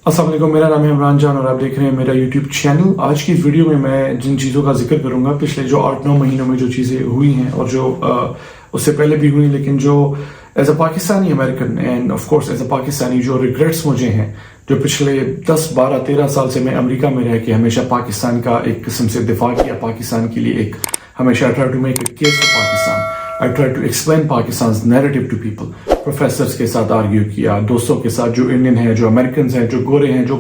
السلام علیکم، میرا نام ہے عمران جان اور آپ دیکھ رہے ہیں میرا یوٹیوب چینل. آج کی اس ویڈیو میں جن چیزوں کا ذکر کروں گا پچھلے جو 8-9 مہینوں میں جو چیزیں ہوئی ہیں اور جو اس سے پہلے بھی ہوئی، لیکن جو as a Pakistani American and of course as a Pakistani جو ریگریٹس مجھے ہیں، جو پچھلے 10-12-13 سال سے میں امریکہ میں رہ کے ہمیشہ پاکستان کا ایک قسم سے دفاع کیا، پاکستان کے لیے ایک ہمیشہ try to make a case for Pakistan. I try to explain Pakistan's narrative to people. Professors کے ساتھ آرگیو کیا، دوستوں کے ساتھ جو انڈین ہیں، جو امریکنز ہیں، جو گورے ہیں، جو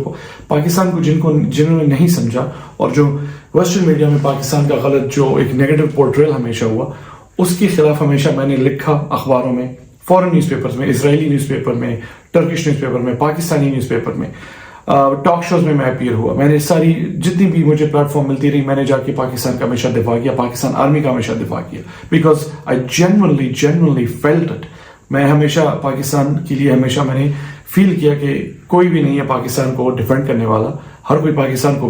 پاکستان کو جنہوں نے نہیں سمجھا، اور جو ویسٹرن میڈیا میں پاکستان کا غلط جو ایک نیگیٹو پورٹریل ہمیشہ ہوا، اس کے خلاف ہمیشہ میں نے لکھا اخباروں میں، فورن نیوز پیپرز میں، اسرائیلی نیوز پیپر میں، ٹرکش نیوز پیپر میں، پاکستانی نیوز پیپر میں، ٹاک شوز میں اپیئر ہوا. میں نے ساری جتنی بھی مجھے پلیٹ فارم ملتی رہی، میں نے جا کے پاکستان کا ہمیشہ دفاع کیا، پاکستان آرمی کا ہمیشہ دفاع کیا، بیکاز آئی جینورلی فیلٹ اٹ. میں ہمیشہ پاکستان کے لیے ہمیشہ میں نے فیل کیا کہ کوئی بھی نہیں ہے پاکستان کو ڈیفینڈ کرنے والا، ہر کوئی پاکستان کو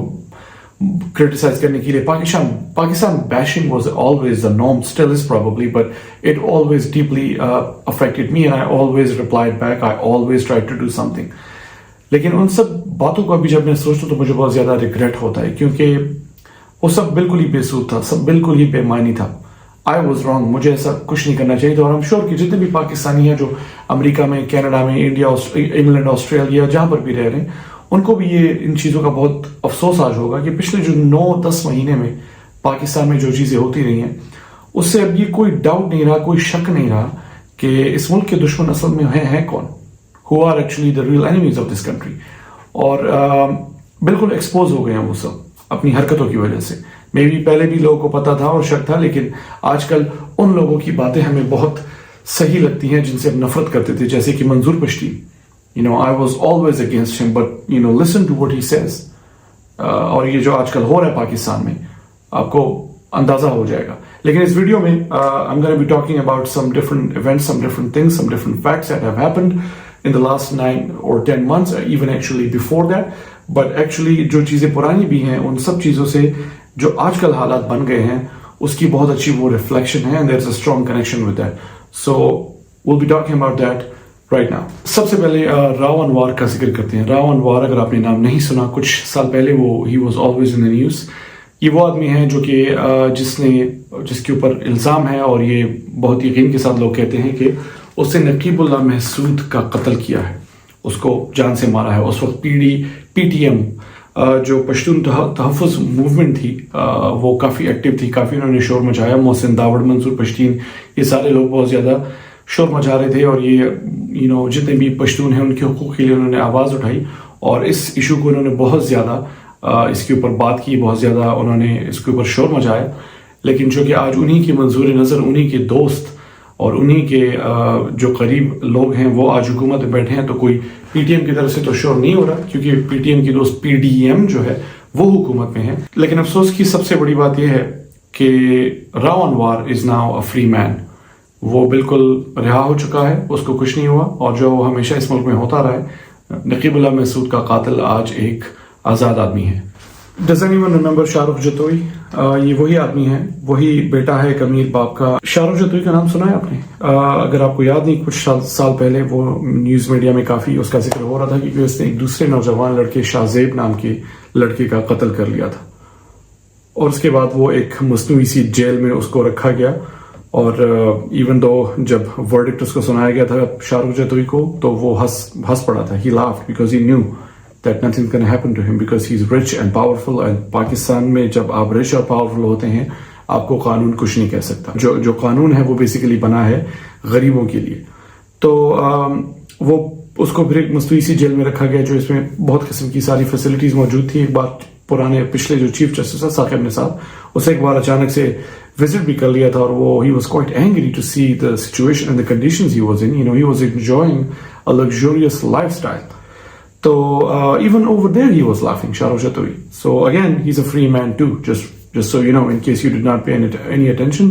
criticize کرنے کے لیے. Pakistan bashing was always the norm, still is probably, but it always deeply affected me and I always replied back, I always tried to do something. لیکن ان سب باتوں کو ابھی جب میں سوچتا ہوں تو مجھے بہت زیادہ ریگریٹ ہوتا ہے، کیونکہ وہ سب بالکل ہی بے سود تھا، سب بالکل ہی بے معنی تھا. I was wrong، مجھے ایسا کچھ نہیں کرنا چاہیے تھا. اور I'm sure کہ جتنے بھی پاکستانی ہیں جو امریکہ میں، کینیڈا میں، انڈیا، انگلینڈ، آسٹریلیا، جہاں پر بھی رہ رہے ہیں، ان کو بھی یہ ان چیزوں کا بہت افسوس آج ہوگا کہ پچھلے جو 9-10 مہینے میں پاکستان میں جو چیزیں ہوتی رہی ہیں، اس سے اب یہ کوئی ڈاؤٹ نہیں رہا، کوئی شک نہیں رہا کہ اس ملک کے دشمن اصل میں ہیں کون، who are actually the real enemies of this country. اور بالکل ایکسپوز ہو گئے ہیں وہ سب اپنی حرکتوں کی وجہ سے. میں بھی پہلے بھی لوگوں کو پتا تھا اور شک تھا، لیکن آج کل ان لوگوں کی باتیں ہمیں بہت صحیح لگتی ہیں جن سے ہم نفرت کرتے تھے، جیسے کہ منظور پشتی. I was always against him, but listen to what he says. اور یہ جو آج کل ہو رہا ہے پاکستان میں، آپ کو اندازہ ہو جائے گا. لیکن اس ویڈیو میں I'm going to be talking about some different events, some different things, some different facts that have happened in the last 9 or 10 months, even actually before that. But actually جو چیزیں پرانی بھی ہیں، ان سب چیزوں سے جو آج کل حالات بن گئے ہیں، اس کی بہت اچھی وہ ریفلیکشن ہے, and there's a strong connection with that. So we'll be talking about that right now. سب سے پہلے راو انوار کا ذکر کرتے ہیں. راو انوار اگر آپ نے نام نہیں سنا، کچھ سال پہلے he was always in the news. یہ وہ آدمی ہے جو کہ جس کے اوپر الزام ہے، اور یہ بہت یقین کے ساتھ لوگ کہتے ہیں کہ اس نے نقیب اللہ محسود کا قتل کیا ہے، اس کو جان سے مارا ہے. اس وقت PTM جو پشتون تحفظ موومنٹ تھی، وہ کافی ایکٹیو تھی، کافی انہوں نے شور مچایا. محسن داوڑ، منظور پشتین، یہ سارے لوگ بہت زیادہ شور مچا رہے تھے، اور یہ جتنے بھی پشتون ہیں ان کے حقوق کے لیے انہوں نے آواز اٹھائی، اور اس ایشو کو انہوں نے بہت زیادہ اس کے اوپر بات کی، بہت زیادہ انہوں نے اس کے اوپر شور مچایا. لیکن چونکہ آج انہی کی منظور نظر، انہی کے دوست اور انہی کے جو قریب لوگ ہیں وہ آج حکومت میں بیٹھے ہیں، تو کوئی PTM کی طرف سے تو شور نہیں ہو رہا، کیونکہ PTM کی دوست PDM جو ہے وہ حکومت میں ہے. لیکن افسوس کی سب سے بڑی بات یہ ہے کہ راو انوار از ناؤ اے فری مین. وہ بالکل رہا ہو چکا ہے، اس کو کچھ نہیں ہوا، اور جو ہمیشہ اس ملک میں ہوتا رہا ہے، نقیب اللہ محسود کا قاتل آج ایک آزاد آدمی ہے. Does anyone remember Shah Rukh Jatoi? یہ وہی آدمی ہے، وہی بیٹا ہے ایک امیر باپ کا. شاہ رخ جتوئی کا نام سنا ہے آپ نے؟ اگر آپ کو یاد نہیں، کچھ سال پہلے وہ نیوز میڈیا میں کافی اس کا ذکر ہو رہا تھا، کیونکہ اس نے ایک دوسرے نوجوان لڑکے شاہ زیب نام کے لڑکے کا قتل کر لیا تھا، اور اس کے بعد وہ ایک مصنوعی سی جیل میں اس کو رکھا گیا. اور ایون دو جب ورڈکٹ اس کو سنایا گیا تھا شاہ رخ جتوئی کو، تو وہ ہنس پڑا تھا. He laughed because he knew that nothing's going to happen to him because he's rich and powerful. And Pakistan میں جب آپ rich اور powerful ہوتے ہیں، آپ کو قانون کچھ نہیں کہہ سکتا. جو قانون ہے وہ بیسیکلی بنا ہے غریبوں کے لیے. تو وہ اس کو پھر ایک مصنوعی سی جیل میں رکھا گیا، جو اس میں بہت قسم کی ساری فیسلٹیز موجود تھی. ایک بات پچھلے جو چیف جسٹس ہے ثاقب نثار، اسے ایک بار اچانک سے وزٹ بھی کر لیا تھا، اور وہ he was quite angry to see the situation and the conditions he was in. He was enjoying a luxurious lifestyle. So even over there he was laughing, Shah Rukh Jatoi. So again, he's a free man too, just so you know, in case you did not pay any attention,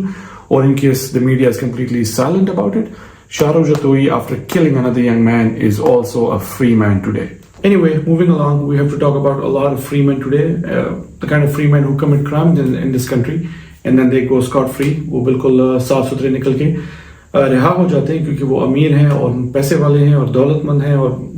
or in case the media is completely silent about it. Shah Rukh Jatoi, after killing another young man, is also a free man today. Anyway, moving along, we have to talk about a lot of free men today, the kind of free men who commit crimes in this country and then they go scot free. وہ بالکل صاف ستھرے نکل کے رہا ہو جاتے ہیں، کیونکہ وہ امیر ہیں اور پیسے والے ہیں اور دولت مند ہیں اور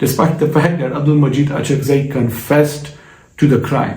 despite the fact that Abdul Majid Achakzai confessed to the crime.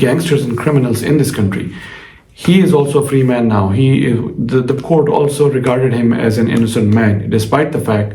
gangsters and criminals in this country. He is also a free man now. The court also regarded him as an innocent man, despite the fact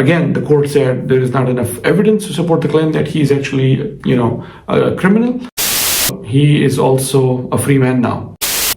Again, the court said there is not enough evidence to support the claim that he is actually, a criminal. He is also a free man now.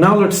Now let's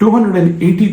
280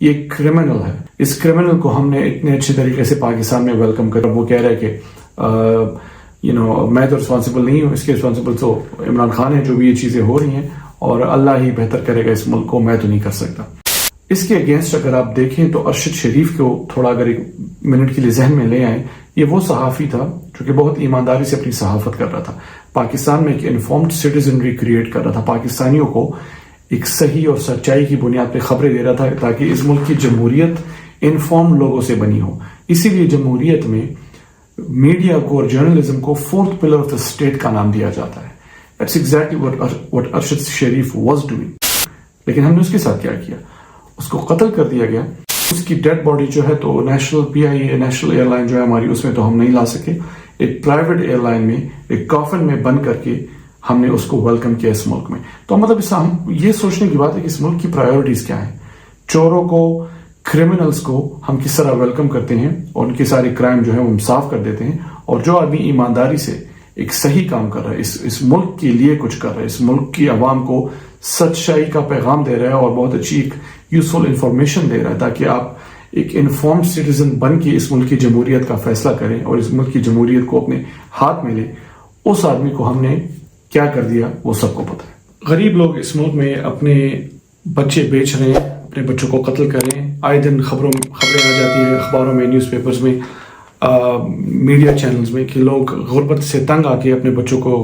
یہ criminal ہے. اس criminal کو ہم نے اتنے اچھے طریقے سے پاکستان میں ویلکم کر. وہ کہہ رہے کہ میں تو رسپانسبل نہیں ہوں, اس کے رسپانسبل تو عمران خان ہے جو بھی یہ چیزیں ہو رہی ہیں, اور اللہ ہی بہتر کرے گا اس ملک کو, میں تو نہیں کر سکتا. اس کے اگینسٹ اگر آپ دیکھیں تو ارشد شریف کو تھوڑا اگر ایک منٹ کے لیے ذہن میں لے آئیں. یہ وہ صحافی تھا جو کہ بہت ایمانداری سے اپنی صحافت کر رہا تھا, پاکستان میں ایک انفارمڈ سٹیزنری کریٹ کر رہا تھا, پاکستانیوں کو ایک صحیح اور سچائی کی بنیاد پہ خبریں دے رہا تھا تاکہ اس ملک کی جمہوریت انفارمڈ لوگوں سے بنی ہو. اسی لیے جمہوریت میں میڈیا کو اور جرنلزم کو fourth pillar of the state کا نام دیا جاتا ہے. That's exactly what Arshad Sharif was doing. لیکن ہم نے اس کے ساتھ کیا کیا, اس کو قتل کر دیا گیا. اس کی ڈیڈ باڈی جو ہے تو national PIA national airline جو ہے ہماری, اس میں تو ہم نہیں لا سکے. ایک پرائیویٹ ایئر لائن میں ایک کافن میں بند کر کے ہم نے اس کو ویلکم کیا اس ملک میں. تو مطلب اس ہم یہ سوچنے کی بات ہے کہ اس ملک کی پرائیورٹیز کیا ہیں. چوروں کو, کرمنلز کو ہم کس طرح ویلکم کرتے ہیں اور ان کے سارے کرائم جو ہے وہ ہم صاف کر دیتے ہیں, اور جو آدمی ایمانداری سے ایک صحیح کام کر رہا ہے, اس ملک کے لیے کچھ کر رہا ہے, اس ملک کی عوام کو سچائی کا پیغام دے رہا ہے اور بہت اچھی ایک یوزفل انفارمیشن دے رہا ہے تاکہ آپ ایک انفارمڈ سٹیزن بن کے اس ملک کی جمہوریت کا فیصلہ کریں اور اس ملک کی جمہوریت کو اپنے ہاتھ میں لیں. اس آدمی کو ہم نے کیا کر دیا وہ سب کو پتہ ہے. غریب لوگ اس ملک میں اپنے بچے بیچ رہے ہیں, اپنے بچوں کو قتل کر رہے ہیں. آئے دن خبریں آ جاتی ہیں اخباروں میں, نیوز پیپرز میں, میڈیا چینلز میں کہ لوگ غربت سے تنگ آ کے اپنے بچوں کو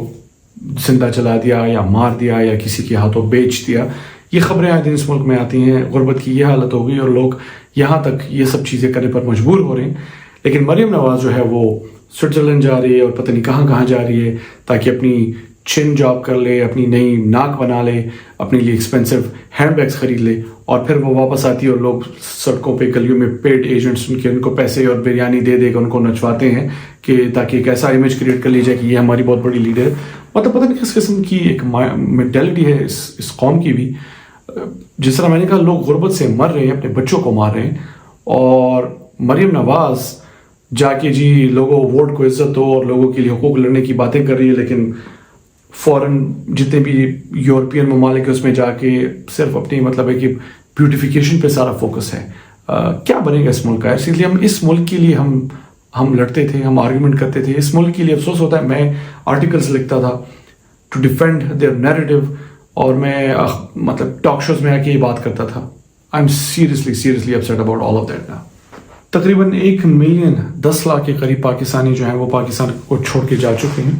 زندہ چلا دیا یا مار دیا یا کسی کے ہاتھوں بیچ دیا. یہ خبریں آئے دن اس ملک میں آتی ہیں. غربت کی یہ حالت ہو گئی اور لوگ یہاں تک یہ سب چیزیں کرنے پر مجبور ہو رہے ہیں. لیکن مریم نواز جو ہے وہ سوئٹزرلینڈ جا رہی ہے اور پتہ نہیں کہاں کہاں جا رہی ہے تاکہ اپنی چن جاب کر لے, اپنی نئی ناک بنا لے, اپنے لیے ایکسپینسو ہینڈ بیگز خرید لے, اور پھر وہ واپس آتی ہے اور لوگ سڑکوں پہ گلیوں میں پیڈ ایجنٹس ان کو پیسے اور بریانی دے دے کے ان کو نچواتے ہیں کہ تاکہ ایک ایسا امیج کریٹ کر لی جائے کہ یہ ہماری بہت بڑی لیڈر ہے. مطلب پتہ نہیں کس قسم کی ایک مینٹیلٹی ہے اس قوم کی بھی. جس طرح میں نے کہا لوگ غربت سے مر رہے ہیں, اپنے بچوں کو مار رہے ہیں, اور مریم نواز جا کے جی لوگوں ووٹ کو عزت دو اور لوگوں کے لیے حقوق لڑنے کی باتیں کر رہی ہے, لیکن فورن جتنے بھی یورپین ممالک اس میں جا کے صرف اپنی مطلب ہے کہ بیوٹیفیکیشن پہ سارا فوکس ہے. کیا بنے گا اس ملک کا؟ اسی لیے ہم اس ملک کے لیے ہم لڑتے تھے, ہم آرگیومنٹ کرتے تھے. اس ملک کے لیے افسوس ہوتا ہے, میں آرٹیکلز لکھتا تھا ٹو ڈیفینڈ دیئر نیریٹو, اور میں مطلب ٹاک شوز میں آ کے یہ بات کرتا تھا. I am seriously upset about all of that. تقریباً 1,10,00,000 کے قریب پاکستانی جو ہیں وہ پاکستان کو چھوڑ کے جا چکے ہیں,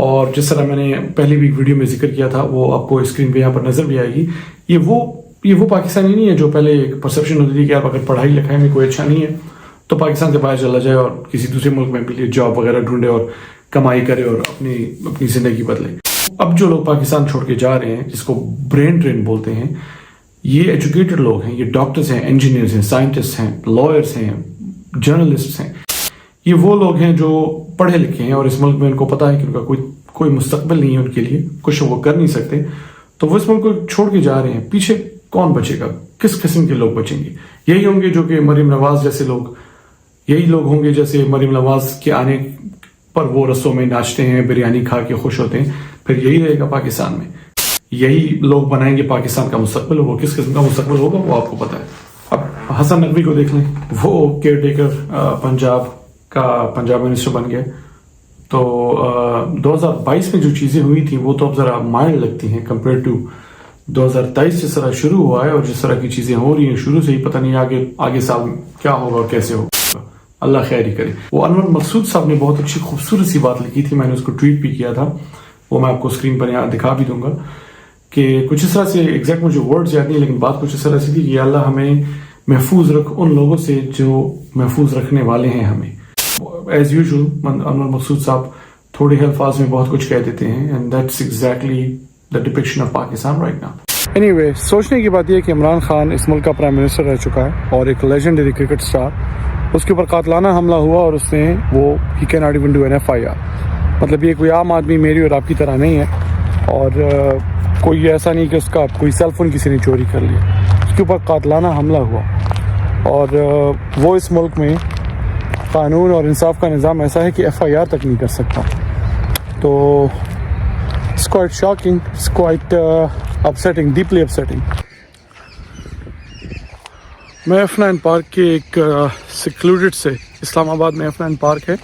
اور جس طرح میں نے پہلی بھی ویڈیو میں ذکر کیا تھا وہ آپ کو اسکرین پہ یہاں پر نظر بھی آئے گی. یہ وہ پاکستانی نہیں ہے جو پہلے پرسیپشن ہوتی تھی کہ آپ اگر پڑھائی لکھائی میں کوئی اچھا نہیں ہے تو پاکستان سے باہر چلا جائے اور کسی دوسرے ملک میں بھی جاب وغیرہ ڈھونڈے اور کمائی کرے اور اپنی زندگی بدلے. اب جو لوگ پاکستان چھوڑ کے جا رہے ہیں جس کو برین ڈرین بولتے ہیں, یہ ایجوکیٹڈ لوگ ہیں, یہ ڈاکٹرز ہیں, انجینئرز ہیں, سائنٹسٹ ہیں, لائرز ہیں, جرنلسٹ ہیں. یہ وہ لوگ ہیں جو پڑھے لکھے ہیں اور اس ملک میں ان کو پتا ہے کہ ان کا کوئی مستقبل نہیں ہے ان کے لیے, کچھ وہ کر نہیں سکتے, تو وہ اس ملک کو چھوڑ کے جا رہے ہیں. پیچھے کون بچے گا؟ کس قسم کے لوگ بچیں گے؟ یہی ہوں گے جو کہ مریم نواز جیسے لوگ, یہی لوگ ہوں گے جیسے مریم نواز کے آنے پر وہ رسوں میں ناچتے ہیں, بریانی کھا کے خوش ہوتے ہیں. پھر یہی رہے گا پاکستان میں, یہی لوگ بنائیں گے پاکستان کا مستقبل. وہ کس قسم کا مستقبل ہوگا وہ آپ کو پتا ہے. اب حسن نقوی کو دیکھ لیں, وہ کیئر ٹیکر پنجاب منسٹر بن گئے. تو 2022 میں جو چیزیں ہوئی تھیں وہ تو اب ذرا مائلڈ لگتی ہیں کمپیئر ٹو 2023 جس طرح شروع ہوا ہے اور جس طرح کی چیزیں ہو رہی ہیں شروع سے ہی. پتہ نہیں آگے سال کیا ہوگا اور کیسے ہوگا, اللہ خیر ہی کرے. وہ انور مقصود صاحب نے بہت اچھی خوبصورت سی بات لکھی تھی, میں نے اس کو ٹویٹ بھی کیا تھا, وہ میں آپ کو اسکرین پر یہاں دکھا بھی دوں گا کہ کچھ اس طرح سے ایگزیکٹ مجھے ورڈز یاد نہیں, لیکن بات کچھ اس طرح سے تھی کہ اللہ ہمیں محفوظ رکھ ان لوگوں سے جو محفوظ رکھنے والے ہیں ہمیں. ایز یوزول انور مقصود صاحب تھوڑے الفاظ میں بہت کچھ کہہ دیتے ہیں, and that's exactly the depiction of Pakistan right now. Any way, سوچنے کی بات یہ ہے کہ عمران خان اس ملک کا پرائم منسٹر رہ چکا ہے اور ایک لیجنڈری کرکٹ اسٹار, اس کے اوپر قاتلانہ حملہ ہوا اور اس نے وہ ہی can not even do an FIR. مطلب یہ کوئی عام آدمی میری اور آپ کی طرح نہیں ہے, اور کوئی ایسا نہیں کہ اس کا کوئی سیل فون کسی نے چوری کر لیا. اس کے اوپر قاتلانہ حملہ ہوا, اور وہ اس ملک میں قانون اور انصاف کا نظام ایسا ہے کہ FIR تک نہیں کر سکتا. تو it's quite shocking, it's quite upsetting, deeply upsetting. میں F9 پارک کے ایک سیکلوڈڈ سے اسلام آباد میں F9 پارک ہے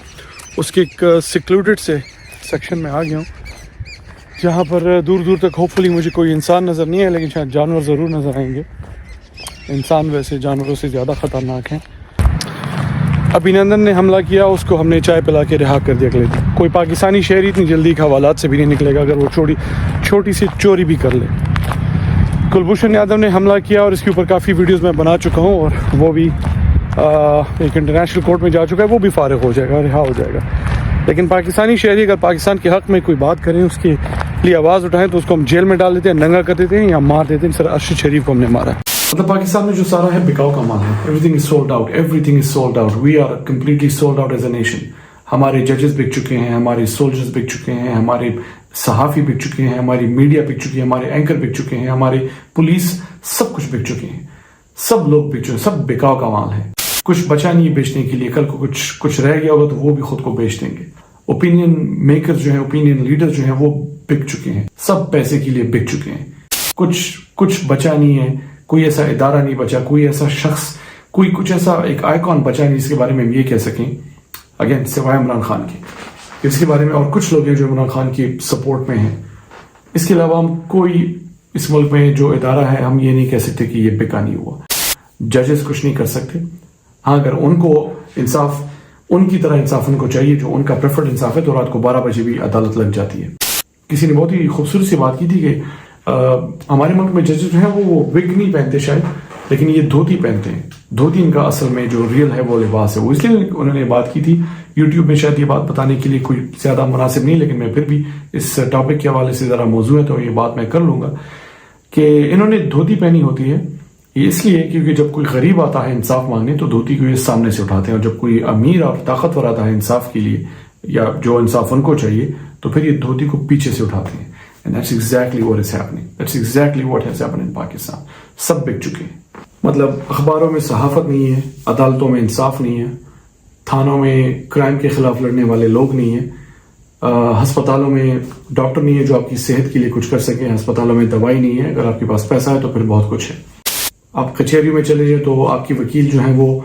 اس کے ایک سیکلوڈڈ سے سیکشن میں آ گیا ہوں جہاں پر دور دور تک ہوپ فلی مجھے کوئی انسان نظر نہیں ہے لیکن شاید جانور ضرور نظر آئیں گے. انسان ویسے جانوروں سے زیادہ خطرناک ہیں. ابھینندن نے حملہ کیا, اس کو ہم نے چائے پلا کے رہا کر دیا اگلے دن. کوئی پاکستانی شہری اتنی جلدی کے حوالات سے بھی نہیں نکلے گا اگر وہ چھوٹی سی چوری بھی کر لے. کلبھوشن یادو نے حملہ کیا اور اس کے اوپر کافی ویڈیوز میں بنا چکا ہوں اور وہ بھی ایک انٹرنیشنل کورٹ میں جا چکا ہے, وہ بھی فارغ ہو جائے گا, رہا ہو جائے گا. لیکن پاکستانی شہری اگر پاکستان کے حق میں کوئی بات کریں, اس کے لیے آواز اٹھائیں تو اس کو ہم جیل میں ڈال دیتے ہیں, ننگا کر دیتے ہیں یا مار دیتے ہیں. سر ارشد شریف کو ہم نے مارا. مطلب پاکستان میں جو سارا ہے بکاؤ کا مال ہے. Everything is sold out, everything is sold out. We are completely sold out as a nation. ہمارے ججز بک چکے ہیں, ہمارے سولجرز بک چکے ہیں, ہمارے صحافی بک چکے ہیں, ہماری میڈیا بک چکی ہے, ہمارے اینکر بک چکے ہیں, ہمارے پولیس سب کچھ بک چکے ہیں. سب لوگ بک چکے ہیں, سب بکاؤ کا مال ہے. کچھ بچا نہیں بیچنے کے لیے, کل کو کچھ رہ گیا ہوگا تو وہ بھی خود کو بیچ دیں گے. اوپینین میکر جو ہیں, اوپینین لیڈر جو ہیں وہ بک چکے ہیں, سب پیسے کے لیے بک چکے ہیں. کچھ بچا نہیں ہے, کوئی ایسا ادارہ نہیں بچا, کوئی ایسا شخص, کچھ ایسا ایک آئیکن بچا نہیں جس کے بارے میں ہم یہ کہہ سکیں اگین سوائے عمران خان کے. اس کے بارے میں اور کچھ لوگ ہیں جو عمران خان کی سپورٹ میں ہیں. اس کے علاوہ ہم کوئی اس ملک میں جو ادارہ ہے ہم یہ نہیں کہہ سکتے کہ یہ بکا نہیں ہوا. ججز کچھ نہیں کر سکتے. ہاں اگر ان کو انصاف, ان کی طرح انصاف ان کو چاہیے جو ان کا پریفرڈ انصاف ہے, تو رات کو 12 بجے بھی عدالت لگ جاتی ہے. کسی نے بہت ہی خوبصورت سی بات کی تھی کہ ہمارے ملک میں ججز جو ہیں وہ وگ نہیں پہنتے شاید, لیکن یہ دھوتی پہنتے ہیں. دھوتی ان کا اصل میں جو ریئل ہے وہ لباس ہے. وہ اس لیے انہوں نے بات کی تھی یوٹیوب میں, شاید یہ بات بتانے کے لیے کوئی زیادہ مناسب نہیں, لیکن میں پھر بھی اس ٹاپک کے حوالے سے ذرا موضوع ہے تو یہ بات میں کر لوں گا کہ انہوں نے دھوتی پہنی ہوتی ہے. یہ اس لیے کیونکہ جب کوئی غریب آتا ہے انصاف مانگنے تو دھوتی کو یہ سامنے سے اٹھاتے ہیں, اور جب کوئی امیر اور طاقتور آتا ہے انصاف کے لیے یا جو انصاف ان کو چاہیے تو پھر یہ دھوتی کو پیچھے سے اٹھاتے ہیں. And that's exactly what is happening. That's exactly what has happened in Pakistan. سب بک چکے ہیں. مطلب اخباروں میں صحافت نہیں ہے, عدالتوں میں انصاف نہیں ہے, تھانوں میں کرائم کے خلاف لڑنے والے لوگ نہیں ہیں, ہسپتالوں میں ڈاکٹر نہیں ہے جو آپ کی صحت کے لیے کچھ کر سکے, ہسپتالوں میں دوائی نہیں ہے. اگر آپ کے پاس پیسہ ہے تو پھر بہت کچھ ہے. آپ کچہریوں میں چلے جائیں تو آپ کے وکیل جو ہیں وہ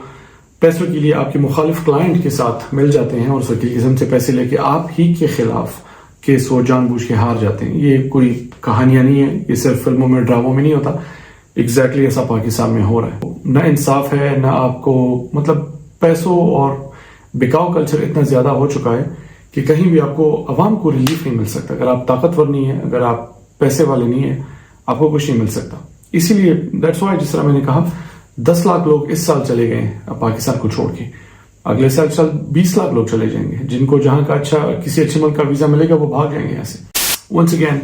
پیسوں کے لیے آپ کے مخالف کلائنٹ کے ساتھ مل جاتے ہیں اور اس وکیل قسم سے پیسے لے کے آپ ہی کے خلاف کیس وہ جان بوجھ کے ہار جاتے ہیں. یہ کوئی کہانیاں نہیں ہے, یہ صرف فلموں میں ڈراموں میں نہیں ہوتا. ایگزیکٹلی ایسا پاکستان میں ہو رہا ہے. نہ انصاف ہے, نہ آپ کو مطلب پیسوں اور بکاؤ کلچر اتنا زیادہ ہو چکا ہے کہ کہیں بھی آپ کو عوام کو ریلیف نہیں مل سکتا. اگر آپ طاقتور نہیں ہیں, اگر آپ پیسے والے نہیں ہیں, آپ کو کچھ نہیں مل سکتا. اسی لیے دیٹس وائی جس طرح میں نے کہا 10 لاکھ لوگ اس سال چلے گئے ہیں پاکستان کو چھوڑ کے. اگلے سال 20 لاکھ لوگ چلے جائیں گے جن کو جہاں کا کسی اچھے ملک کا ویزا ملے گا وہ بھاگ جائیں گے یہاں سے. ونس اگین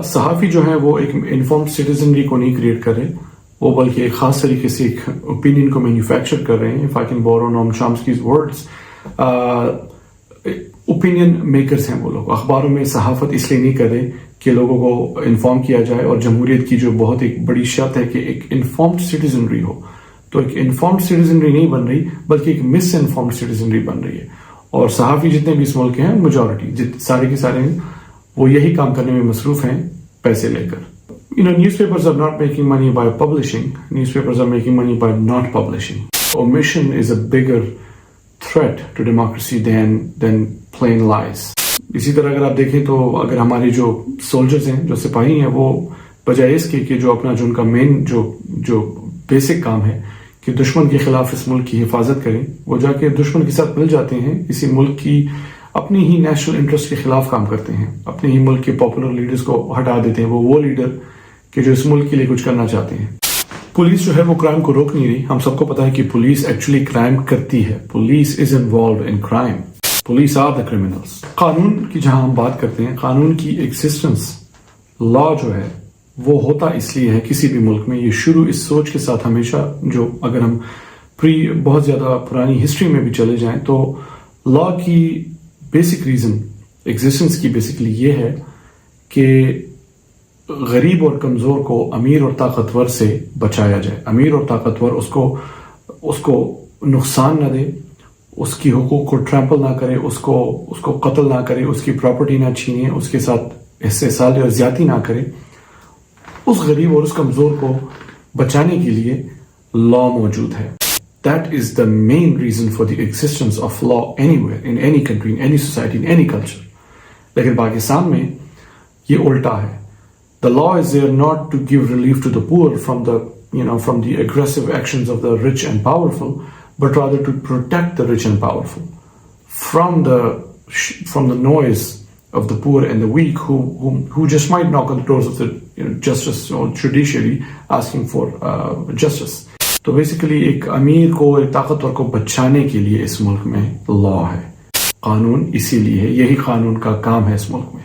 صحافی جو ہیں وہ ایک انفارمڈ سٹیزنری کو نہیں کریٹ کر رہے, وہ بلکہ ایک خاص طریقے سے ایک اوپینین کو مینوفیکچر کر رہے ہیں. If I can borrow Noam Chomsky's words, opinion makers ہیں وہ لوگ. اخباروں میں صحافت اس لیے نہیں کر رہے کہ لوگوں کو انفارم کیا جائے, اور جمہوریت کی جو بہت ایک بڑی شرط ہے کہ ایک انفارمڈ سٹیزنری ہو, تو ایک انفارمڈ سٹیزنری نہیں بن رہی بلکہ ایک مس انفارمڈ سٹیزنری بن رہی ہے. اور صحافی جتنے بھی اس ملک کے ہیں میجورٹی سارے کے سارے ہیں وہ یہی کام کرنے میں مصروف ہیں پیسے لے کر. Newspapers are not making money by publishing. Newspapers are making money by not publishing. Omission is a bigger threat to democracy than plain lies. اسی طرح اگر آپ دیکھیں تو اگر ہمارے جو سولجرز ہیں, جو سپاہی ہیں, وہ بجائے اس کے کہ جو اپنا جو ان کا مین جو بیسک کام ہے کہ دشمن کے خلاف اس ملک کی حفاظت کریں, وہ جا کے دشمن کے ساتھ مل جاتے ہیں, اسی ملک کی اپنی ہی نیشنل انٹرسٹ کے خلاف کام کرتے ہیں, اپنے ہی ملک کے پاپولر لیڈرز کو ہٹا دیتے ہیں. وہ لیڈر کہ جو اس ملک کے لیے کچھ کرنا چاہتے ہیں. پولیس جو ہے وہ کرائم کو روک نہیں رہی. ہم سب کو پتا ہے کہ پولیس ایکچولی کرائم کرتی ہے. Police is involved in crime. Police are the criminals. قانون کی جہاں ہم بات کرتے ہیں, قانون کی ایگزسٹنس, لا جو ہے وہ ہوتا اس لیے ہے کسی بھی ملک میں. یہ شروع اس سوچ کے ساتھ ہمیشہ, جو اگر ہم بہت زیادہ پرانی ہسٹری میں بھی چلے جائیں تو لا کی بیسک ریزن ایگزسٹنس کی بیسکلی یہ ہے کہ غریب اور کمزور کو امیر اور طاقتور سے بچایا جائے. امیر اور طاقتور اس کو نقصان نہ دے, اس کی حقوق کو ٹریمپل نہ کرے, اس کو قتل نہ کرے, اس کی پراپرٹی نہ چھینے, اس کے ساتھ استحصال اور زیادتی نہ کرے. اس غریب اور اس کمزور کو بچانے کے لیے law موجود ہے. That is the main reason for the existence of law anywhere, in any country, in any society, in any culture. لیکن پاکستان میں یہ الٹا ہے. The law is there not to give relief to the poor from the aggressive actions of the rich and powerful, but rather to protect the rich and powerful from the noise of the poor and the weak who just might knock on the doors of the justice or judiciary asking for justice. تو basically ایک امیر کو ایک طاقتور کو بچانے کے لیے اس ملک میں لا ہے, قانون اسی لیے ہے, یہی قانون کا کام ہے اس ملک میں.